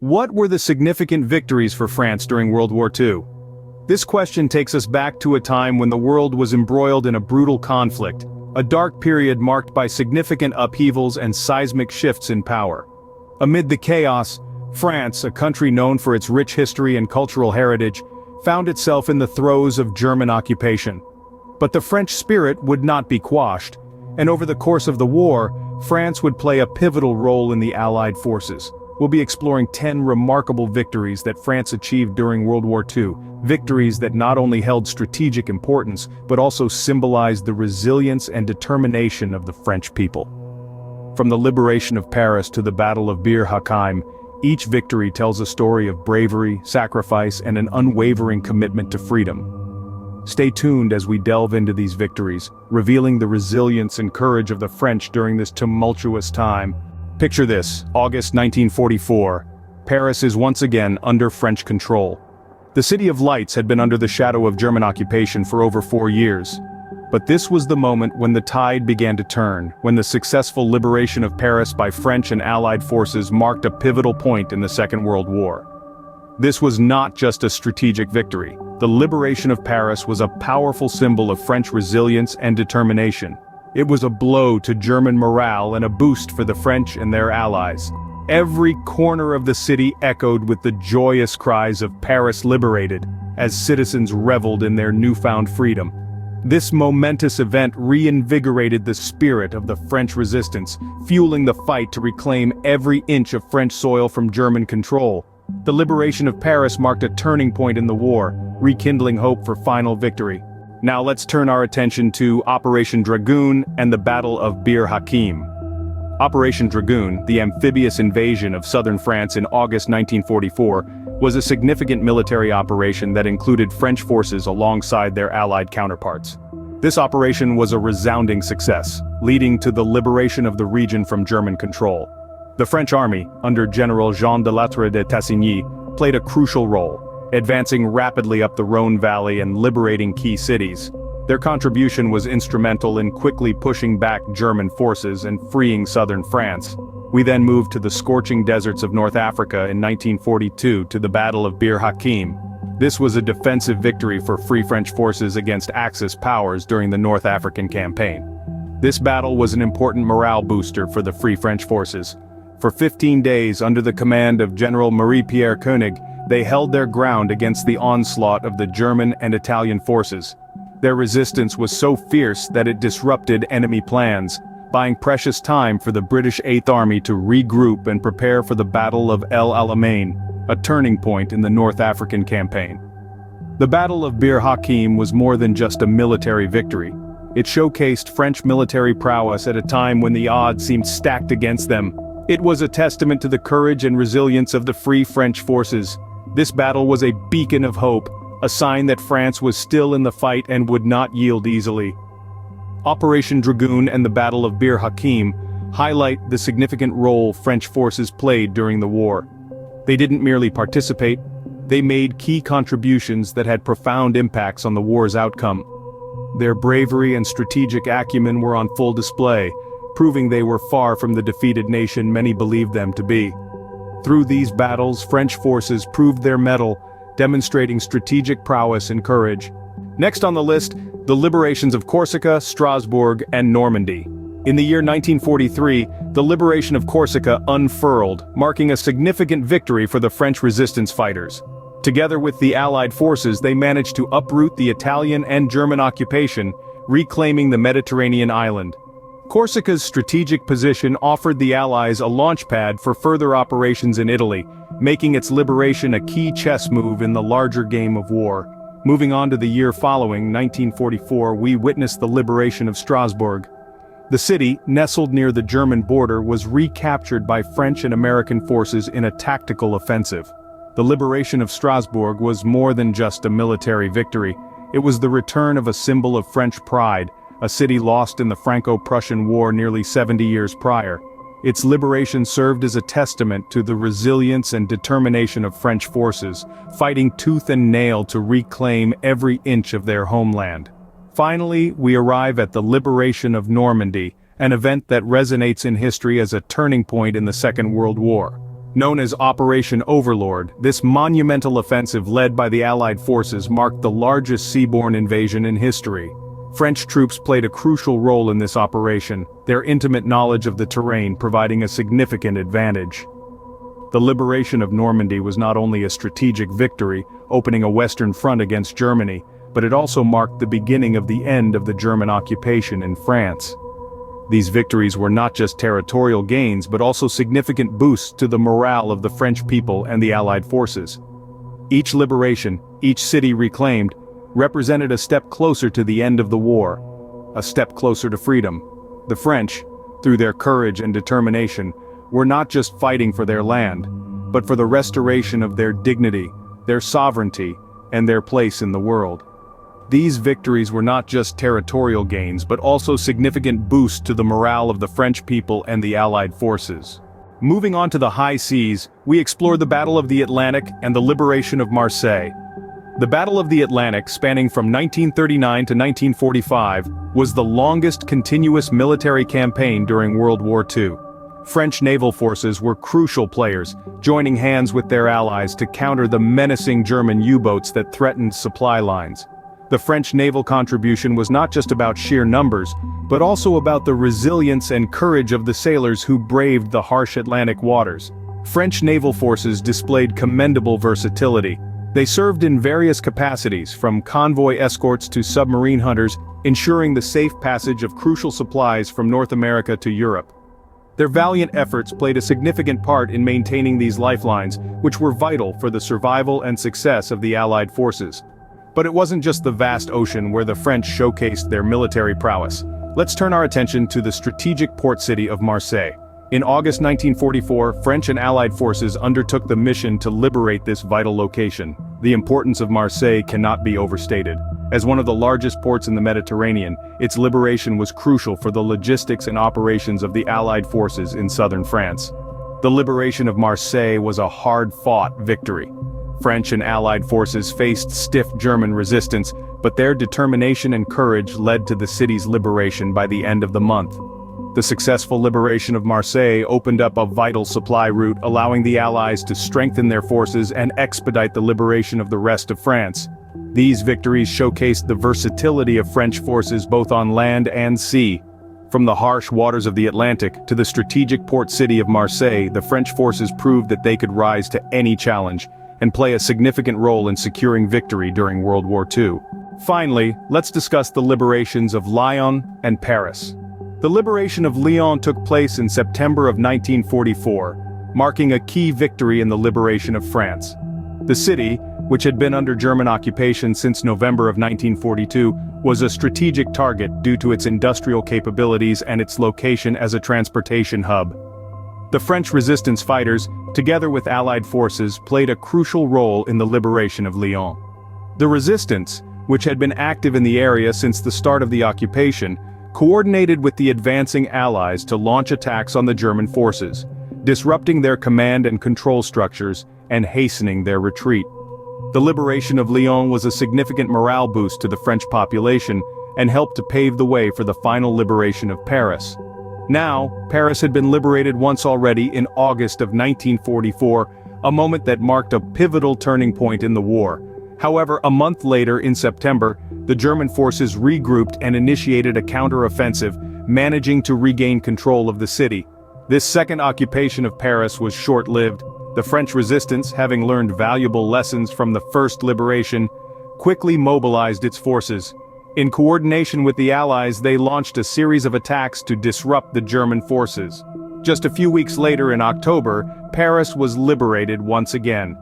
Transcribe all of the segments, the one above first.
What were the significant victories for France during World War II? This question takes us back to a time when the world was embroiled in a brutal conflict, a dark period marked by significant upheavals and seismic shifts in power. Amid the chaos, France, a country known for its rich history and cultural heritage, found itself in the throes of German occupation. But the French spirit would not be quashed, and over the course of the war, France would play a pivotal role in the Allied forces. We'll be exploring 10 remarkable victories that France achieved during World War II, victories that not only held strategic importance, but also symbolized the resilience and determination of the French people. From the liberation of Paris to the Battle of Bir Hakeim, each victory tells a story of bravery, sacrifice, and an unwavering commitment to freedom. Stay tuned as we delve into these victories, revealing the resilience and courage of the French during this tumultuous time. Picture this, August 1944. Paris is once again under French control. The City of Lights had been under the shadow of German occupation for over 4 years. But this was the moment when the tide began to turn, when the successful liberation of Paris by French and Allied forces marked a pivotal point in the Second World War. This was not just a strategic victory. The liberation of Paris was a powerful symbol of French resilience and determination. It was a blow to German morale and a boost for the French and their allies. Every corner of the city echoed with the joyous cries of "Paris liberated," as citizens reveled in their newfound freedom. This momentous event reinvigorated the spirit of the French resistance, fueling the fight to reclaim every inch of French soil from German control. The liberation of Paris marked a turning point in the war, rekindling hope for final victory. Now let's turn our attention to Operation Dragoon and the Battle of Bir Hakeim. Operation Dragoon, the amphibious invasion of southern France in August 1944, was a significant military operation that included French forces alongside their Allied counterparts. This operation was a resounding success, leading to the liberation of the region from German control. The French army, under General Jean de Lattre de Tassigny, played a crucial role, advancing rapidly up the Rhône Valley and liberating key cities. Their contribution was instrumental in quickly pushing back German forces and freeing southern France. We then moved to the scorching deserts of North Africa in 1942 to the Battle of Bir Hakeim. This was a defensive victory for Free French forces against Axis powers during the North African campaign. This battle was an important morale booster for the Free French forces. For 15 days under the command of General Marie-Pierre Koenig, they held their ground against the onslaught of the German and Italian forces. Their resistance was so fierce that it disrupted enemy plans, buying precious time for the British 8th Army to regroup and prepare for the Battle of El Alamein, a turning point in the North African campaign. The Battle of Bir Hakeim was more than just a military victory. It showcased French military prowess at a time when the odds seemed stacked against them. It was a testament to the courage and resilience of the Free French forces. This battle was a beacon of hope, a sign that France was still in the fight and would not yield easily. Operation Dragoon and the Battle of Bir Hakeim highlight the significant role French forces played during the war. They didn't merely participate, they made key contributions that had profound impacts on the war's outcome. Their bravery and strategic acumen were on full display, proving they were far from the defeated nation many believed them to be. Through these battles, French forces proved their mettle, demonstrating strategic prowess and courage. Next on the list, the liberations of Corsica, Strasbourg, and Normandy. In the year 1943, the liberation of Corsica unfurled, marking a significant victory for the French resistance fighters. Together with the Allied forces, they managed to uproot the Italian and German occupation, reclaiming the Mediterranean island. Corsica's strategic position offered the Allies a launchpad for further operations in Italy, making its liberation a key chess move in the larger game of war. Moving on to the year following, 1944, we witnessed the liberation of Strasbourg. The city, nestled near the German border, was recaptured by French and American forces in a tactical offensive. The liberation of Strasbourg was more than just a military victory. It was the return of a symbol of French pride, a city lost in the Franco-Prussian War nearly 70 years prior. Its liberation served as a testament to the resilience and determination of French forces, fighting tooth and nail to reclaim every inch of their homeland. Finally, we arrive at the liberation of Normandy, an event that resonates in history as a turning point in the Second World War. Known as Operation Overlord, this monumental offensive led by the Allied forces marked the largest seaborne invasion in history. French troops played a crucial role in this operation, their intimate knowledge of the terrain providing a significant advantage. The liberation of Normandy was not only a strategic victory, opening a western front against Germany, but it also marked the beginning of the end of the German occupation in France. These victories were not just territorial gains but also significant boosts to the morale of the French people and the Allied forces. Each liberation, each city reclaimed, represented a step closer to the end of the war, a step closer to freedom. The French, through their courage and determination, were not just fighting for their land, but for the restoration of their dignity, their sovereignty, and their place in the world. These victories were not just territorial gains but also significant boosts to the morale of the French people and the Allied forces. Moving on to the high seas, we explore the Battle of the Atlantic and the liberation of Marseille. The Battle of the Atlantic, spanning from 1939 to 1945, was the longest continuous military campaign during World War II. French naval forces were crucial players, joining hands with their allies to counter the menacing German U-boats that threatened supply lines. The French naval contribution was not just about sheer numbers, but also about the resilience and courage of the sailors who braved the harsh Atlantic waters. French naval forces displayed commendable versatility. They served in various capacities, from convoy escorts to submarine hunters, ensuring the safe passage of crucial supplies from North America to Europe. Their valiant efforts played a significant part in maintaining these lifelines, which were vital for the survival and success of the Allied forces. But it wasn't just the vast ocean where the French showcased their military prowess. Let's turn our attention to the strategic port city of Marseille. In August 1944, French and Allied forces undertook the mission to liberate this vital location. The importance of Marseille cannot be overstated. As one of the largest ports in the Mediterranean, its liberation was crucial for the logistics and operations of the Allied forces in southern France. The liberation of Marseille was a hard-fought victory. French and Allied forces faced stiff German resistance, but their determination and courage led to the city's liberation by the end of the month. The successful liberation of Marseille opened up a vital supply route, allowing the Allies to strengthen their forces and expedite the liberation of the rest of France. These victories showcased the versatility of French forces both on land and sea. From the harsh waters of the Atlantic to the strategic port city of Marseille, the French forces proved that they could rise to any challenge and play a significant role in securing victory during World War II. Finally, let's discuss the liberations of Lyon and Paris. The liberation of Lyon took place in September of 1944, marking a key victory in the liberation of France. The city, which had been under German occupation since November of 1942, was a strategic target due to its industrial capabilities and its location as a transportation hub. The French resistance fighters, together with Allied forces, played a crucial role in the liberation of Lyon. The resistance, which had been active in the area since the start of the occupation, coordinated with the advancing Allies to launch attacks on the German forces, disrupting their command and control structures and hastening their retreat. The liberation of Lyon was a significant morale boost to the French population and helped to pave the way for the final liberation of Paris. Now, Paris had been liberated once already in August of 1944, a moment that marked a pivotal turning point in the war. However, a month later in September, the German forces regrouped and initiated a counter-offensive, managing to regain control of the city. This second occupation of Paris was short-lived. The French resistance, having learned valuable lessons from the first liberation, quickly mobilized its forces. In coordination with the Allies, they launched a series of attacks to disrupt the German forces. Just a few weeks later in October, Paris was liberated once again.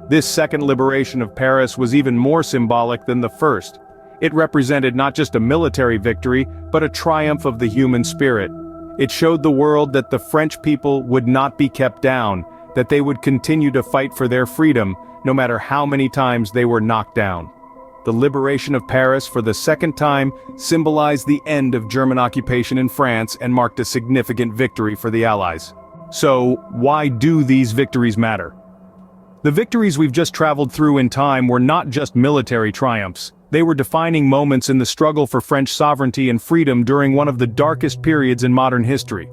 This second liberation of Paris was even more symbolic than the first. It represented not just a military victory, but a triumph of the human spirit. It showed the world that the French people would not be kept down, that they would continue to fight for their freedom, no matter how many times they were knocked down. The liberation of Paris for the second time symbolized the end of German occupation in France and marked a significant victory for the Allies. So, why do these victories matter? The victories we've just traveled through in time were not just military triumphs. They were defining moments in the struggle for French sovereignty and freedom during one of the darkest periods in modern history.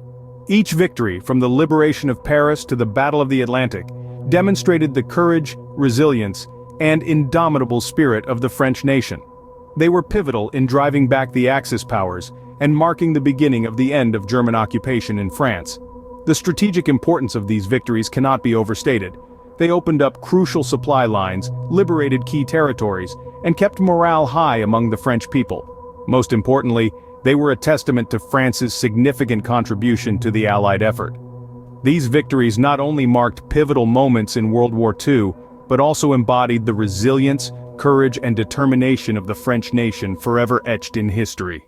Each victory, from the liberation of Paris to the Battle of the Atlantic, demonstrated the courage, resilience, and indomitable spirit of the French nation. They were pivotal in driving back the Axis powers and marking the beginning of the end of German occupation in France. The strategic importance of these victories cannot be overstated. They opened up crucial supply lines, liberated key territories, and kept morale high among the French people. Most importantly, they were a testament to France's significant contribution to the Allied effort. These victories not only marked pivotal moments in World War II, but also embodied the resilience, courage, and determination of the French nation forever etched in history.